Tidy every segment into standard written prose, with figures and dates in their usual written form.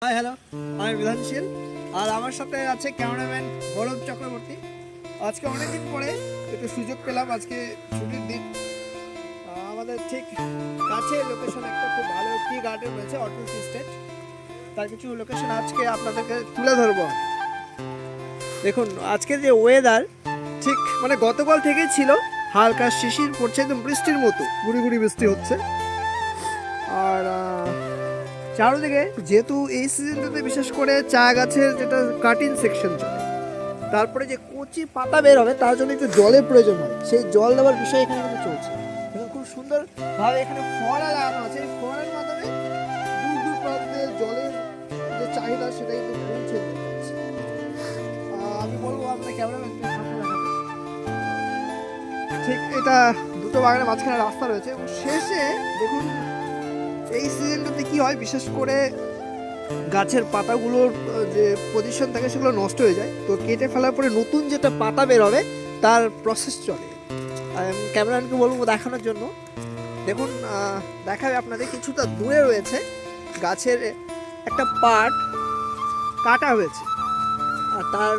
Hi hello, আমি বিধানশীল। আর আমার সাথে আছে ক্যামেরাম্যান গৌরব চক্রবর্তী। আজকে অনেকদিন পরে একটু সুযোগ পেলাম, আজকে ছুটির দিন। আমাদের ঠিক কাছে লোকেশন একটা খুব ভালো টি গার্ডেন রয়েছে, অটল টি স্টেট। তার কিছু লোকেশন আজকে আপনাদেরকে তুলে ধরবো। দেখুন আজকের যে ওয়েদার, ঠিক মানে গতকাল থেকেই ছিল হালকা শিশির পড়ছে, একদম বৃষ্টির মতো গুড়ি গুড়ি বৃষ্টি হচ্ছে। আর চারদিকে যেহেতু এই সিজনটাতে বিশেষ করে চা গাছের যেটা কাটিং সেকশন চলে, তারপরে যে কচি পাতা বের হবে তার জন্য একটু জলের প্রয়োজন হয়, সেই জল দেওয়ার বিষয় এখানে কিন্তু চলছে। এবং খুব সুন্দরভাবে এখানে ফোয়ারা লাগানো আছে, এই ফোয়ারার মাধ্যমে দূর দূর প্রান্তে জলের যে চাহিদা সেটা কিন্তু পৌঁছে দিতে পারছে। আমি বলবো আপনার ক্যামেরাম্যানকে সামনে দেখাতে। ঠিক এটা দুটো বাগানের মাঝখানে রাস্তা রয়েছে এবং শেষে দেখুন এই সিজনটাতে কি হয়, বিশেষ করে গাছের পাতাগুলোর যে পজিশন থাকে সেগুলো নষ্ট হয়ে যায়, তো কেটে ফেলার পরে নতুন যেটা পাতা বের হবে তার প্রসেস চলে। ক্যামেরাম্যানকে বলবো দেখানোর জন্য। দেখুন দেখাবে আপনাদের, কিছুটা দূরে রয়েছে গাছের একটা পার্ট কাটা হয়েছে আর তার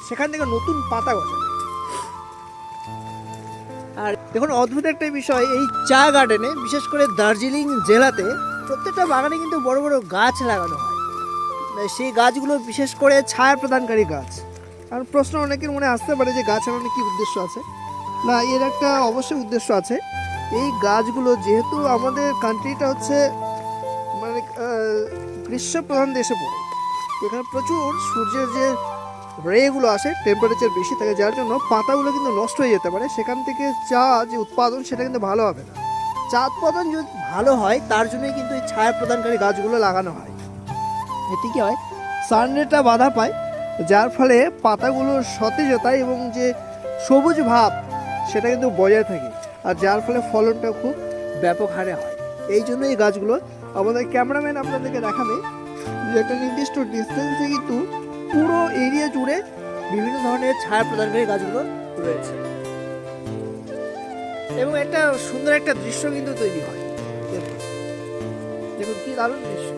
সেখান থেকে নতুন পাতা গজাবে। আর দেখুন অদ্ভুত একটা বিষয়, এই চা গার্ডেনে বিশেষ করে দার্জিলিং জেলাতে প্রত্যেকটা বাগানে কিন্তু বড় বড় গাছ লাগানো হয়। সেই গাছগুলো বিশেষ করে ছায়া প্রদানকারী গাছ। আর প্রশ্ন অনেকের মনে আসতে পারে যে গাছ লাগানোর কি উদ্দেশ্য আছে। না, এর একটা অবশ্যই উদ্দেশ্য আছে। এই গাছগুলো যেহেতু আমাদের কান্ট্রিটা হচ্ছে মানে গ্রীষ্ম প্রধান দেশে পড়ে, তো এখানে প্রচুর সূর্যের যে রেগুলো আসে, টেম্পারেচার বেশি থাকে, যার জন্য পাতাগুলো কিন্তু নষ্ট হয়ে যেতে পারে। সেখান থেকে চা যে উৎপাদন সেটা কিন্তু ভালো হবে না। চা উৎপাদন যদি ভালো হয় তার জন্যই কিন্তু এই ছায়া প্রদানকারী গাছগুলো লাগানো হয়। এতে কি হয়, সানরেটা বাধা পায়, যার ফলে পাতাগুলোর সতেজতা এবং যে সবুজ ভাব সেটা কিন্তু বজায় থাকে, আর যার ফলে ফলনটা খুব ব্যাপক হারে হয়। এই জন্য এই গাছগুলো আমাদের ক্যামেরাম্যান আপনাদেরকে দেখাবে যে একটা নির্দিষ্ট ডিস্টেন্সে কিন্তু পুরো এরিয়া জুড়ে বিভিন্ন ধরনের ছায়া প্রদানকারী গাছগুলো রয়েছে এবং একটা সুন্দর একটা দৃশ্য কিন্তু তৈরি হয়। দেখুন কি দারুণ দৃশ্য।